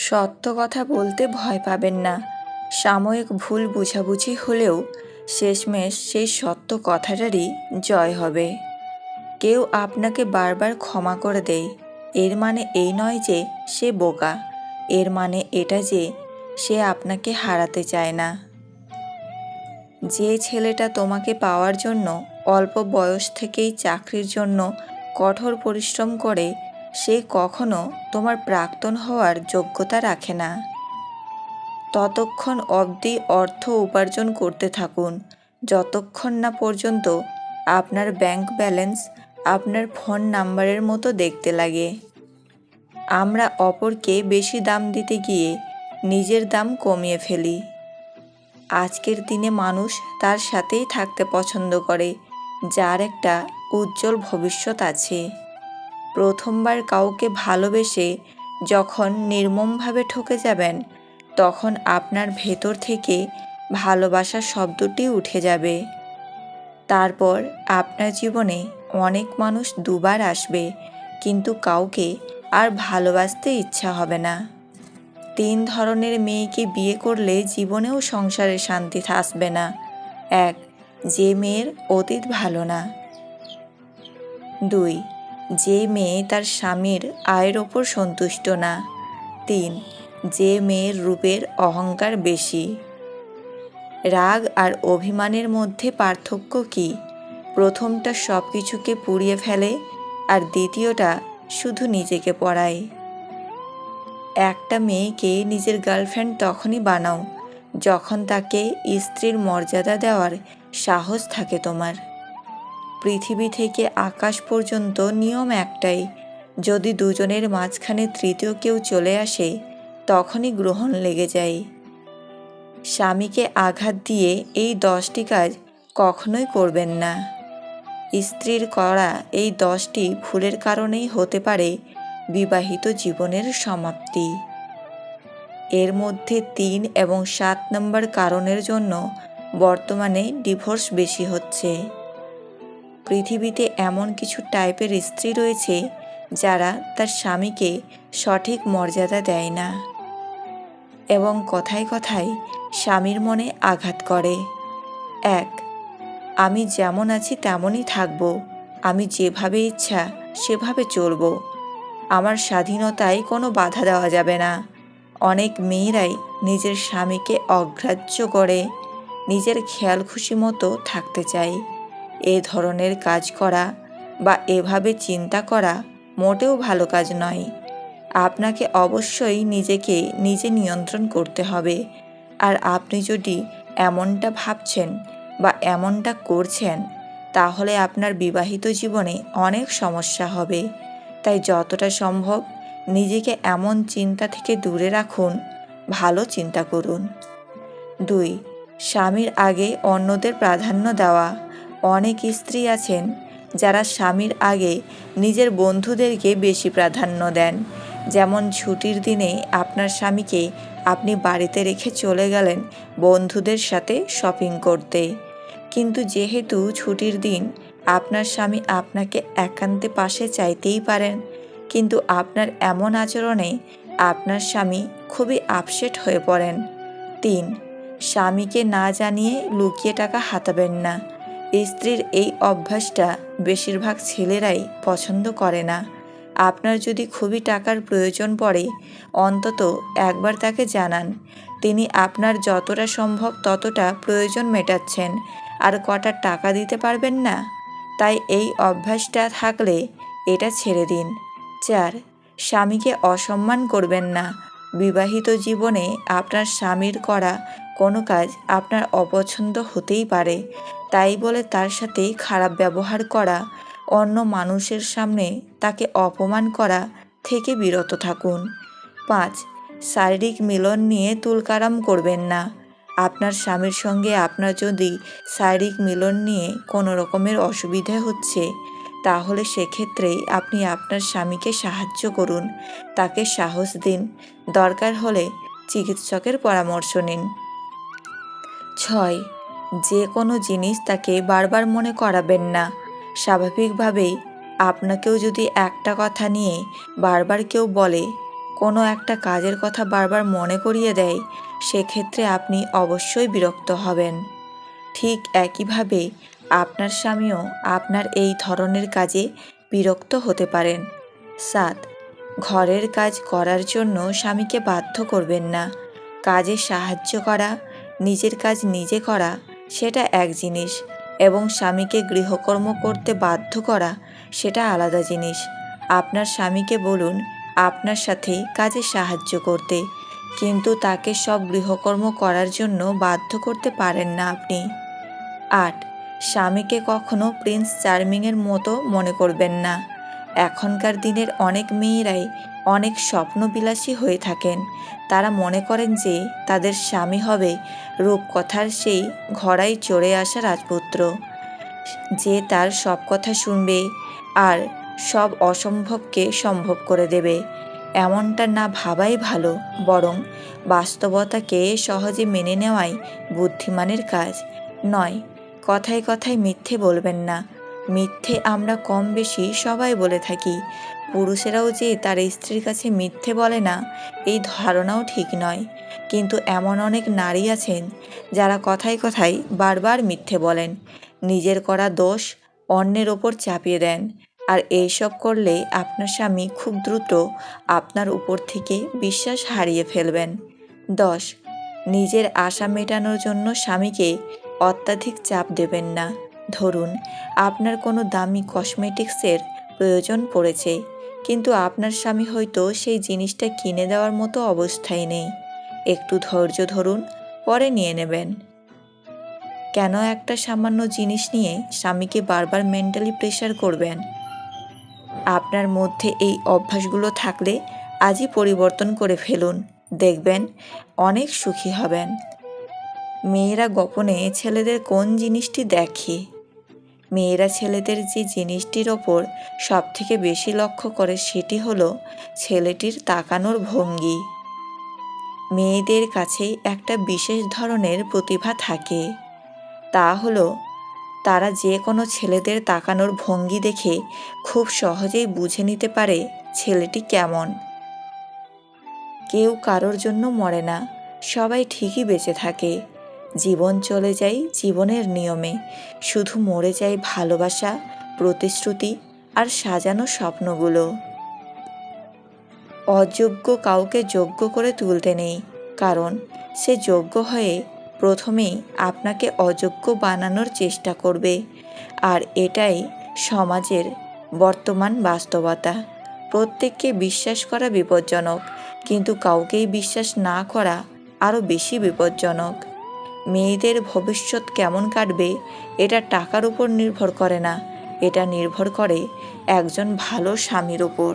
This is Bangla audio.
সত্য কথা বলতে ভয় পাবেন না। সাময়িক ভুল বোঝাবুঝি হলেও শেষমেশ সেই সত্য কথাটারই জয় হবে। কেউ আপনাকে বারবার ক্ষমা করে দেয়, এর মানে এই নয় যে সে বোকা, এর মানে এটা যে সে আপনাকে হারাতে চায় না। যে ছেলেটা তোমাকে পাওয়ার জন্য অল্প বয়স থেকেই চাকরির জন্য কঠোর পরিশ্রম করে, সে কখনো তোমার প্রাক্তন হওয়ার যোগ্যতা রাখে না। ততক্ষণ অবধি অর্থ উপার্জন করতে থাকুন, যতক্ষণ না পর্যন্ত আপনার ব্যাংক ব্যালেন্স আপনার ফোন নাম্বারের মতো দেখতে লাগে। আমরা অপরকে বেশি দাম দিতে গিয়ে নিজের দাম কমিয়ে ফেলি। আজকের দিনে মানুষ তার সাথেই থাকতে পছন্দ করে যার একটা উজ্জ্বল ভবিষ্যৎ আছে। প্রথমবার কাউকে ভালোবেসে যখন নির্মমভাবে ঠকে যাবেন, তখন আপনার ভেতর থেকে ভালোবাসা শব্দটি উঠে যাবে। তারপর আপনার জীবনে অনেক মানুষ দুবার আসবে, কিন্তু কাউকে আর ভালোবাসতে ইচ্ছা হবে না। 3 ধরনের মেয়েকে বিয়ে করলে জীবনেও সংসারে শান্তি আসবে না। 1. যে মেয়ের অতীত ভালো না। 2. যে মেয়ে তার স্বামীর আয়ের ওপর সন্তুষ্ট না। 3. যে মেয়ের রূপের অহংকার বেশি। রাগ আর অভিমানের মধ্যে পার্থক্য কি? প্রথমটা সব কিছুকে পুড়িয়ে ফেলে, আর দ্বিতীয়টা শুধু নিজেকে পড়ায়। একটা মেয়েকে নিজের গার্লফ্রেন্ড তখনই বানাও যখন তাকে স্ত্রীর মর্যাদা দেওয়ার সাহস থাকে তোমার। পৃথিবী থেকে আকাশ পর্যন্ত নিয়ম একটাই, যদি দুজনের মাঝখানে তৃতীয় কেউ চলে আসে, তখনই গ্রহণ লেগে যায়। স্বামীকে আঘাত দিয়ে এই 10টি কাজ কখনোই করবেন না। স্ত্রীর করা এই 10টি ভুলের কারণেই হতে পারে বিবাহিত জীবনের সমাপ্তি। এর মধ্যে 3 এবং 7 নম্বর কারণের জন্য বর্তমানে ডিভোর্স বেশি হচ্ছে। পৃথিবীতে এমন কিছু টাইপের স্ত্রী রয়েছে যারা তার স্বামীকে সঠিক মর্যাদা দেয় না এবং কথায় কথায় স্বামীর মনে আঘাত করে। 1. আমি যেমন আছি তেমনই থাকবো, আমি যেভাবে ইচ্ছা সেভাবে চলবো, আমার স্বাধীনতায় কোনো বাধা দেওয়া যাবে না। অনেক মেয়েরাই নিজের স্বামীকে অগ্রাহ্য করে নিজের খেয়াল খুশি মতো থাকতে চায়। এ ধরনের কাজ করা বা এভাবে চিন্তা করা মোটেও ভালো কাজ নয়। আপনাকে অবশ্যই নিজেকে নিজে নিয়ন্ত্রণ করতে হবে। আর আপনি যদি এমনটা ভাবছেন বা এমনটা করছেন, তাহলে আপনার বিবাহিত জীবনে অনেক সমস্যা হবে। তাই যতটা সম্ভব নিজেকে এমন চিন্তা থেকে দূরে রাখুন, ভালো চিন্তা করুন। 2. স্বামীর আগে অন্যদের প্রাধান্য দেওয়া। অনেক স্ত্রী আছেন যারা স্বামীর আগে নিজের বন্ধুদেরকে বেশি প্রাধান্য দেন। যেমন ছুটির দিনে আপনার স্বামীকে আপনি বাড়িতে রেখে চলে গেলেন বন্ধুদের সাথে শপিং করতে, কিন্তু যেহেতু ছুটির দিন আপনার স্বামী আপনাকে একান্তে পাশে চাইতেই পারেন, কিন্তু আপনার এমন আচরণে আপনার স্বামী খুবই আপসেট হয়ে পড়েন। 3. স্বামীকে না জানিয়ে লুকিয়ে টাকা হাতাবেন না। স্ত্রীর এই অভ্যাসটা বেশিরভাগ ছেলেরাই পছন্দ করে না। আপনার যদি খুবই টাকার প্রয়োজন পড়ে, অন্তত একবার তাকে জানান তিনি আপনার যতটা সম্ভব ততটা প্রয়োজন মেটাচ্ছেন, আর কটা টাকা দিতে পারবেন না। তাই এই অভ্যাসটা থাকলে এটা ছেড়ে দিন। 4. স্বামীকে অসম্মান করবেন না। বিবাহিত জীবনে আপনার স্বামীর করা কোনো কাজ আপনার অপছন্দ হতেই পারে, তাই বলে তার সাথে খারাপ ব্যবহার করা, অন্য মানুষের সামনে তাকে অপমান করা থেকে বিরত থাকুন। 5. শারীরিক মিলন নিয়ে তুলকালাম করবেন না। আপনার স্বামীর সঙ্গে আপনার যদি শারীরিক মিলন নিয়ে কোনো রকমের অসুবিধা হচ্ছে, তাহলে সেক্ষেত্রে আপনি আপনার স্বামীকে সাহায্য করুন, তাকে সাহস দিন, দরকার হলে চিকিৎসকের পরামর্শ নিন। 6. যে কোনো জিনিস তাকে বারবার মনে করাবেন না। স্বাভাবিকভাবেই আপনাকেও যদি একটা কথা নিয়ে বারবার কেউ বলে, কোনো একটা কাজের কথা বারবার মনে করিয়ে দেয়, সেক্ষেত্রে আপনি অবশ্যই বিরক্ত হবেন। ঠিক একইভাবে আপনার স্বামীও আপনার এই ধরনের কাজে বিরক্ত হতে পারেন। 7. ঘরের কাজ করার জন্য স্বামীকে বাধ্য করবেন না। কাজে সাহায্য করা, নিজের কাজ নিজে করা সেটা এক জিনিস, এবং স্বামীকে গৃহকর্ম করতে বাধ্য করা সেটা আলাদা জিনিস। আপনার স্বামীকে বলুন আপনার সাথে কাজে সাহায্য করতে, কিন্তু তাকে সব গৃহকর্ম করার জন্য বাধ্য করতে পারেন না আপনি। 8. স্বামীকে কখনো প্রিন্স চার্মিংয়ের মতো মনে করবেন না। এখনকার দিনের অনেক মেয়েরাই অনেক স্বপ্নবিলাসী হয়ে থাকেন। তারা মনে করেন যে তাদের স্বামী হবে রূপকথার সেই ঘোড়ায় চড়ে আসা রাজপুত্র, যে তার সব কথা শুনবে আর সব অসম্ভবকে সম্ভব করে দেবে। এমনটা না ভাবাই ভালো, বরং বাস্তবতাকে সহজে মেনে নেওয়াই বুদ্ধিমানের কাজ। 9. কথায় কথায় মিথ্যে বলবেন না। মিথ্যে আমরা কম বেশি সবাই বলে থাকি। পুরুষেরাও যে তার স্ত্রীর কাছে মিথ্যে বলে না, এই ধারণাও ঠিক নয়। কিন্তু এমন অনেক নারী আছেন যারা কথায় কথায় বারবার মিথ্যে বলেন, নিজের করা দোষ অন্যের ওপর চাপিয়ে দেন। আর এইসব করলে আপনার স্বামী খুব দ্রুত আপনার উপর থেকে বিশ্বাস হারিয়ে ফেলবেন। 10. নিজের আশা মেটানোর জন্য স্বামীকে অত্যাধিক চাপ দেবেন না। ধরুন আপনার কোনো দামি কসমেটিক্সের প্রয়োজন পড়েছে, কিন্তু আপনার স্বামী হয়তো সেই জিনিসটা কিনে দেওয়ার মতো অবস্থায় নেই। একটু ধৈর্য ধরুন, পরে নিয়ে নেবেন। কেন একটা সামান্য জিনিস নিয়ে স্বামীকে বারবার মেন্টালি প্রেশার করবেন? আপনার মধ্যে এই অভ্যাসগুলো থাকলে আজই পরিবর্তন করে ফেলুন, দেখবেন অনেক সুখী হবেন। মেয়েরা গোপনে ছেলেদের কোন জিনিসটি দেখে? মেয়েরা ছেলেদের যে জিনিসটির ওপর সবথেকে বেশি লক্ষ্য করে সেটি হলো ছেলেটির তাকানোর ভঙ্গি। মেয়েদের কাছে একটা বিশেষ ধরনের প্রতিভা থাকে, তা হলো তারা যে কোনো ছেলেদের তাকানোর ভঙ্গি দেখে খুব সহজেই বুঝে নিতে পারে ছেলেটি কেমন। কেউ কারোর জন্য মরে না, সবাই ঠিকই বেঁচে থাকে। জীবন চলে যায় জীবনের নিয়মে, শুধু মরে যায় ভালোবাসা, প্রতিশ্রুতি আর সাজানো স্বপ্নগুলো। অযোগ্য কাউকে যোগ্য করে তুলতে নেই, কারণ সে যোগ্য হয়ে প্রথমেই আপনাকে অযোগ্য বানানোর চেষ্টা করবে। আর এটাই সমাজের বর্তমান বাস্তবতা। প্রত্যেককে বিশ্বাস করা বিপজ্জনক, কিন্তু কাউকেই বিশ্বাস না করা আরও বেশি বিপজ্জনক। মেয়েদের ভবিষ্যৎ কেমন কাটবে এটা টাকার উপর নির্ভর করে না, এটা নির্ভর করে একজন ভালো স্বামীর উপর।